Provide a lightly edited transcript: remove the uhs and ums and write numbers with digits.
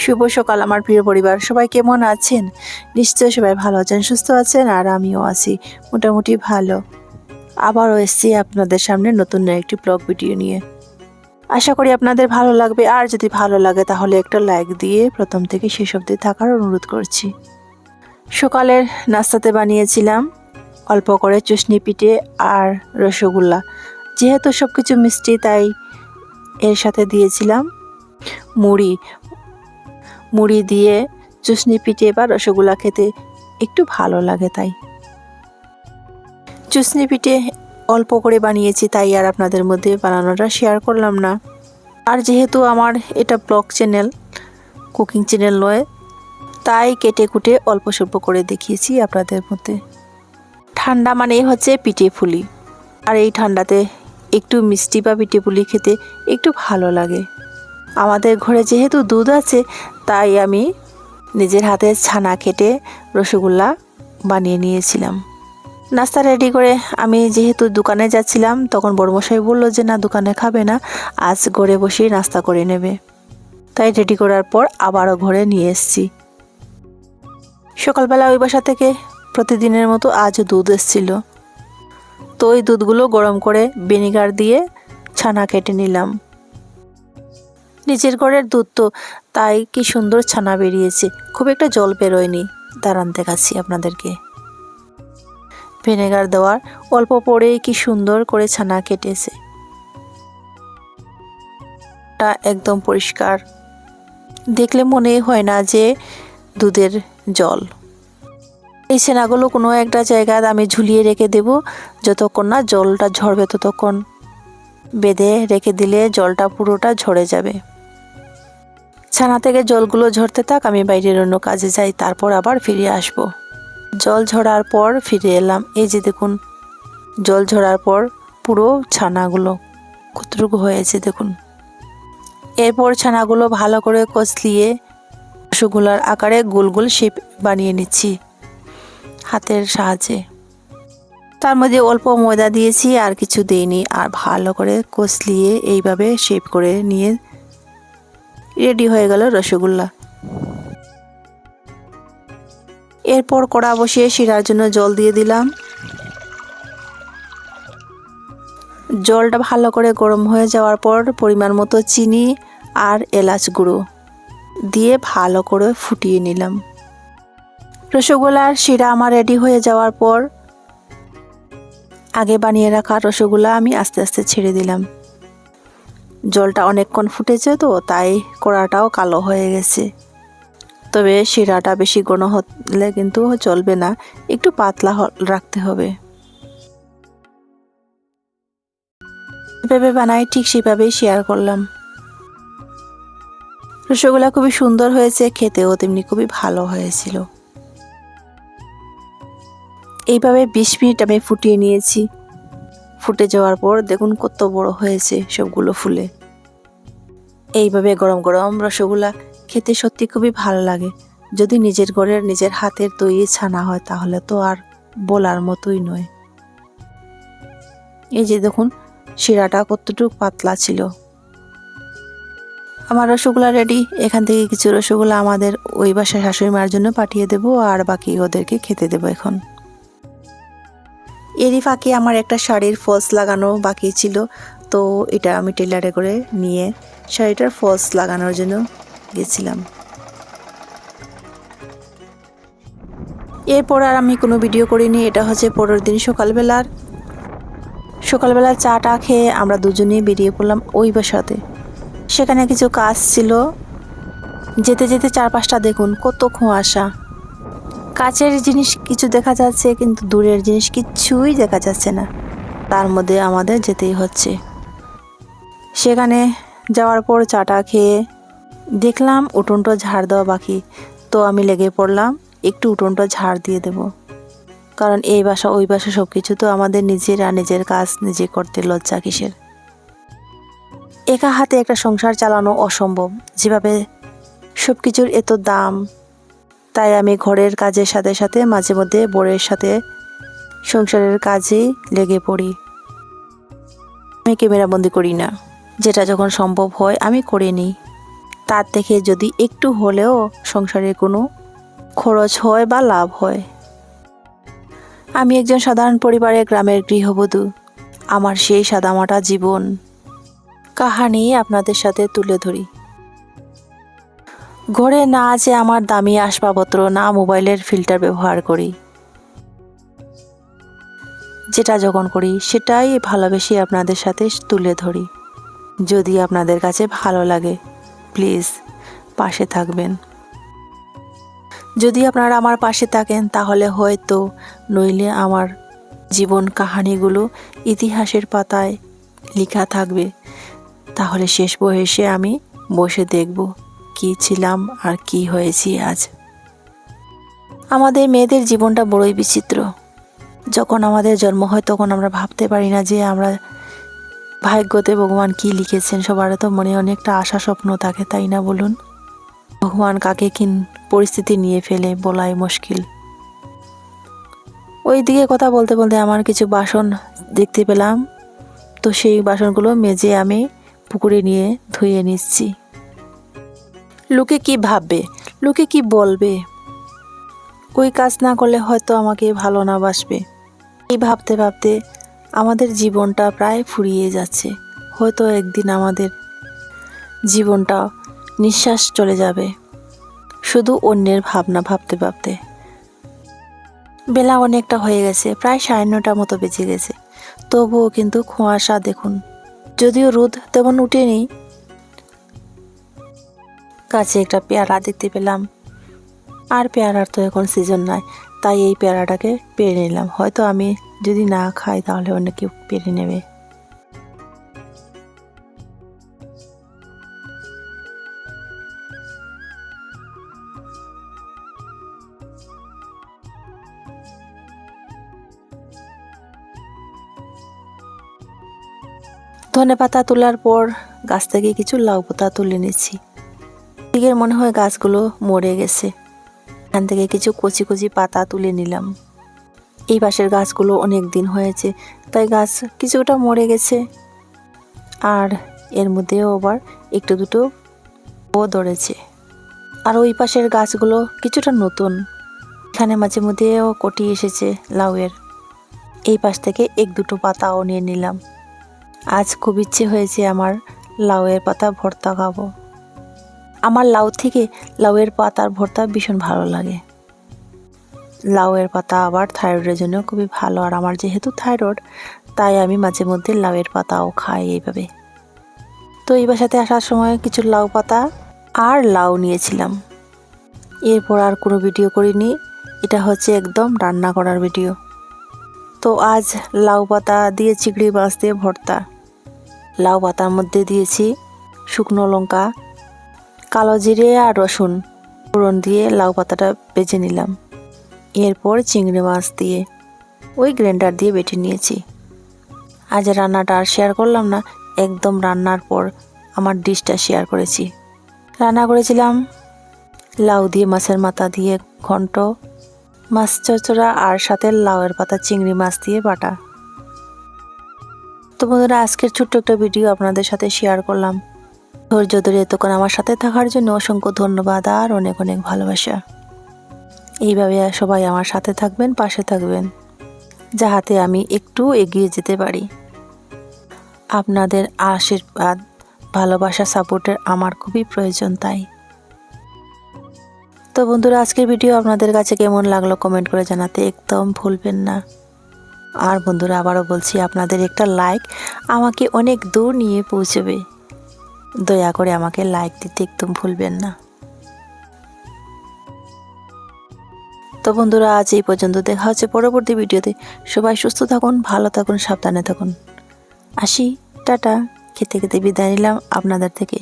শুভ সকাল আমার প্রিয় পরিবার, সবাই কেমন আছেন? নিশ্চয়ই সবাই ভালো আছেন, সুস্থ আছেন, আর আমিও আছি মোটামুটি ভালো। আবারও এসেছি আপনাদের সামনে নতুন একটি ব্লগ ভিডিও নিয়ে। আশা করি আপনাদের ভালো লাগবে, আর যদি ভালো লাগে তাহলে একটা লাইক দিয়ে প্রথম থেকে শেষ অবধি থাকার অনুরোধ করছি। সকালের নাস্তাতে বানিয়েছিলাম অল্প করে চুষনি পিঠে আর রসগোল্লা। যেহেতু সব কিছু মিষ্টি, তাই এর সাথে দিয়েছিলাম মুড়ি দিয়ে চুষনি পিঠে বা রসগোল্লা খেতে একটু ভালো লাগে, তাই চুষনি পিঠে অল্প করে বানিয়েছি, তাই আর আপনাদের মধ্যে বানানোটা শেয়ার করলাম না। আর যেহেতু আমার এটা ব্লগ চ্যানেল, কুকিং চ্যানেল নয়, তাই কেটে কুটে অল্প স্বল্প করে দেখিয়েছি আপনাদের মধ্যে। ঠান্ডা মানেই হচ্ছে পিঠে পুলি, আর এই ঠান্ডাতে একটু মিষ্টি বা পিঠে পুলি খেতে একটু ভালো লাগে। আমাদের ঘরে যেহেতু দুধ আছে, তাই আমি নিজের হাতে ছানা কেটে রসগোল্লা বানিয়ে নিয়েছিলাম। নাস্তা রেডি করে আমি যেহেতু দোকানে যাচ্ছিলাম, তখন বড়মশাই বললো যে না, দোকানে খাবে না, আজ ঘরে বসেই নাস্তা করে নেবে। তাই রেডি করার পর আবারও ঘরে নিয়ে এসেছি। সকালবেলা ওই বাসা থেকে প্রতিদিনের মতো আজও দুধ এসেছিল, তো ওই দুধগুলো গরম করে ভিনেগার দিয়ে ছানা কেটে নিলাম। নিজের ঘরের দুধ তো, তাই কি সুন্দর ছানা বেরিয়েছে, খুব একটা জল বেরোয়নি। দাঁড়ান দেখাচ্ছি আপনাদেরকে। ভিনেগার দেওয়ার অল্প পরেই কি সুন্দর করে ছানা কেটেছে, তা একদম পরিষ্কার, দেখলে মনেই হয় না যে দুধের জল। এই ছানাগুলো কোনো একটা জায়গায় আমি ঝুলিয়ে রেখে দেব, যতক্ষণ না জলটা ঝরবে ততক্ষণ বেঁধে রেখে দিলে জলটা পুরোটা ঝরে যাবে। ছানা থেকে জলগুলো ঝরতে থাক, আমি বাইরের অন্য কাজে যাই, তারপর আবার ফিরে আসব। জল ঝরার পর ফিরে এলাম। এই যে দেখুন, জল ঝরার পর পুরো ছানাগুলো কতটুকু হয়েছে দেখুন। এরপর ছানাগুলো ভালো করে কচলিয়ে রসগোল্লার আকারে গোল গোল শেপ বানিয়ে নিচ্ছি হাতের সাহায্যে। তার মধ্যে অল্প ময়দা দিয়েছি, আর কিছু দিইনি, আর ভালো করে কচলিয়ে এইভাবে শেপ করে নিয়ে রেডি হয়ে গেল রসগোল্লা। এরপর কড়া বসিয়ে শিরার জন্য জল দিয়ে দিলাম। জলটা ভালো করে গরম হয়ে যাওয়ার পর পরিমাণ মতো চিনি আর এলাচ গুঁড়ো দিয়ে ভালো করে ফুটিয়ে নিলাম। রসগোল্লার শিরা আমার রেডি হয়ে যাওয়ার পর আগে বানিয়ে রাখা রসগোল্লা আমি আস্তে আস্তে ছেড়ে দিলাম। জলটা অনেকক্ষণ ফুটেছে তো, তাই কড়াটাও কালো হয়ে গেছে। তবে শিরাটা বেশি ঘন হলে কিন্তু চলবে না, একটু পাতলা রাখতে হবে। যেভাবে বানাই ঠিক সেভাবেই শেয়ার করলাম। রসগোল্লা খুবই সুন্দর হয়েছে, খেতেও তেমনি খুবই ভালো হয়েছিল। এইভাবে 20 মিনিট আমি ফুটিয়ে নিয়েছি। ফুটে যাওয়ার পর দেখুন কত বড় হয়েছে সবগুলো ফুলে। এইভাবে গরম গরম রসগোল্লা খেতে সত্যি খুবই ভালো লাগে। যদি নিজের ঘরের নিজের হাতের তৈরি ছানা হয়, তাহলে তো আর বলার মতোই নয়। এই যে দেখুন শিরাটা কতটুকু পাতলা ছিল। আমার রসগোল্লা রেডি। এখান থেকে কিছু রসগোল্লা আমাদের ওই বাসায় শাশুড়ি মার জন্য পাঠিয়ে দেব, আর বাকি ওদেরকে খেতে দেব। এখন এরই ফাঁকে আমার একটা শাড়ির ফলস লাগানো বাকি ছিল, তো এটা আমি টেলারে করে নিয়ে শাড়িটার ফলস লাগানোর জন্য গেছিলাম। এরপর আর আমি কোনো ভিডিও করিনি। এটা হচ্ছে পরের দিন সকালবেলা চাটা খেয়ে আমরা দুজনেই বেরিয়ে পড়লাম ওই বাসাতে। সেখানে কিছু কাজ ছিল। যেতে যেতে চারপাশটা দেখুন কত কুয়াশা। কাছের জিনিস কিছু দেখা যাচ্ছে, কিন্তু দূরের জিনিস কিচ্ছুই দেখা যাচ্ছে না। তার মধ্যে আমাদের যেতেই হচ্ছে। সেখানে যাওয়ার পর চাটা খেয়ে দেখলাম উঠোনটা ঝাড় দেওয়া বাকি, তো আমি লেগে পড়লাম একটু উঠোনটা ঝাড় দিয়ে দেব। কারণ এই বাসা ওই বাসা সব কিছু তো আমাদের নিজের কাজ নিজে করতে লজ্জা কিসের। একা হাতে একটা সংসার চালানো অসম্ভব, যেভাবে সব কিছুর এত দাম। তাই আমি ঘরের কাজের সাথে সাথে মাঝে মধ্যে বরের সাথে সংসারের কাজেই লেগে পড়ি। আমি ক্যামেরাবন্দি করি না, যেটা যখন সম্ভব হয় আমি করে নিই। তার থেকে যদি একটু হলেও সংসারে কোনো খরচ হয় বা লাভ হয়। আমি একজন সাধারণ পরিবারের গ্রামের গৃহবধূ। আমার সেই সাদামাটা জীবন কাহিনী আপনাদের সাথে তুলে ধরি। ঘরে না আছে আমার দামি আসবাবপত্র, না মোবাইলের ফিল্টার ব্যবহার করি। যেটা যখন করি সেটাই ভালোবেসে আপনাদের সাথে তুলে ধরি। যদি আপনাদের কাছে ভালো লাগে প্লিজ পাশে থাকবেন। যদি আপনারা আমার পাশে থাকেন তাহলে হয়তো, নইলে আমার জীবন কাহিনীগুলো ইতিহাসের পাতায় লেখা থাকবে। তাহলে শেষ বয়সে আমি বসে দেখব কি ছিলাম আর কি হয়েছি আজ। আমাদের মেয়েদের জীবনটা বড়ই বিচিত্র। যখন আমাদের জন্ম হয় তখন আমরা ভাবতে পারি না যে আমরা ভাগ্যতে ভগবান কি লিখেছেন। সবার তো মনে অনেকটা আশা স্বপ্ন থাকে, তাই না বলুন? ভগবান কাকে কি পরিস্থিতি নিয়ে ফেলে বলাই মুশকিল। ওই দিকে কথা বলতে বলতে আমার কিছু বাসন দেখতে পেলাম, তো সেই বাসনগুলো মেজে আমি পুকুরে নিয়ে ধুয়ে নিচ্ছি। লোকে কি ভাববে, লোকে কি বলবে, ওই কাজ না করলে হয়তো আমাকে ভালো না বাসবে, এই ভাবতে ভাবতে আমাদের জীবনটা প্রায় ফুরিয়ে যাচ্ছে। হয়তো একদিন আমাদের জীবনটা নিঃশ্বাস চলে যাবে শুধু অন্যের ভাবনা ভাবতে ভাবতে। বেলা অনেকটা হয়ে গেছে, প্রায় 9:30 মতো বেজে গেছে। তবুও কিন্তু কুয়াশা দেখুন, যদিও রোদ তেমন উঠেনি। কাছে একটা পেয়ারা দেখতে পেলাম, আর পেয়ারার তো এখন সিজন নাই, তাই এই পেয়ারাটাকে পেরে নিলাম। হয়তো আমি যদি না খাই তাহলে অন্য কেউ পেরে নেবে। ধনেপাতা তোলার পর গাছ থেকে কিছু লাউ পাতা তুলে নিচ্ছি। দিকের মনে হয় গাছগুলো মরে গেছে, এখান থেকে কিছু কচি কচি পাতা তুলে নিলাম। এই পাশের গাছগুলো অনেক দিন হয়েছে, তাই গাছ কিছুটা মরে গেছে, আর এর মধ্যেও আবার একটু দুটো ও ধরেছে। আর ওই পাশের গাছগুলো কিছুটা নতুন, এখানে মাঝে মধ্যেও কটি এসেছে লাউয়ের। এই পাশ থেকে এক দুটো পাতাও নিয়ে নিলাম। আজ খুব ইচ্ছে হয়েছে আমার লাউয়ের পাতা ভর্তা খাবো। আমার লাউ থেকে লাউয়ের পাতার ভর্তা ভীষণ ভালো লাগে। লাউয়ের পাতা আবার থাইরয়েডের জন্য খুবই ভালো, আর আমার যেহেতু থাইরয়েড তাই আমি মাঝে মধ্যে লাউয়ের পাতাও খাই এইভাবে। তো এই বাসাতে আসার সময় কিছু লাউ পাতা আর লাউ নিয়েছিলাম। এরপর আর কোনো ভিডিও করিনি, এটা হচ্ছে একদম রান্না করার ভিডিও। তো আজ লাউ পাতা দিয়ে চিংড়ি মাছ দিয়ে ভর্তা। লাউ পাতার মধ্যে দিয়েছি শুকনো লঙ্কা, কালো জিরে আর রসুন ফোড়ন দিয়ে লাউ পাতাটা বেজে নিলাম। এরপর চিংড়ি মাছ দিয়ে ওই গ্রাইন্ডার দিয়ে বেটে নিয়েছি। আজ রান্নাটা আর শেয়ার করলাম না, একদম রান্নার পর আমার ডিশটা শেয়ার করেছি। রান্না করেছিলাম লাউ দিয়ে মাছের মাথা দিয়ে ঘন্ট, মাছ চচ্চড়া, আর সাথে লাউয়ের পাতা চিংড়ি মাছ দিয়ে বাটা। তো বন্ধুরা, আজকের ছোট্ট একটা ভিডিও আপনাদের সাথে শেয়ার করলাম। ধৈর্য ধরে এতক্ষণ আমার সাথে থাকার জন্য অসংখ্য ধন্যবাদ আর অনেক অনেক ভালোবাসা। এইভাবে সবাই আমার সাথে থাকবেন, পাশে থাকবেন, যাহাতে আমি একটু এগিয়ে যেতে পারি। আপনাদের আশীর্বাদ, ভালোবাসা, সাপোর্টের আমার খুবই প্রয়োজন। তাই তো বন্ধুরা, আজকের ভিডিও আপনাদের কাছে কেমন লাগলো কমেন্ট করে জানাতে একদম ভুলবেন না। আর বন্ধুরা, আবারও বলছি, আপনাদের একটা লাইক আমাকে অনেক দূর নিয়ে পৌঁছবে। দয়া করে আমাকে লাইক দিতে একদম ভুলবেন না। তো বন্ধুরা, আজ এই পর্যন্ত, দেখা হচ্ছে পরবর্তী ভিডিওতে। সবাই সুস্থ থাকুন, ভালো থাকুন, সাবধানে থাকুন। আসি, টাটা। খেতে খেতে বিদায় নিলাম আপনাদের থেকে।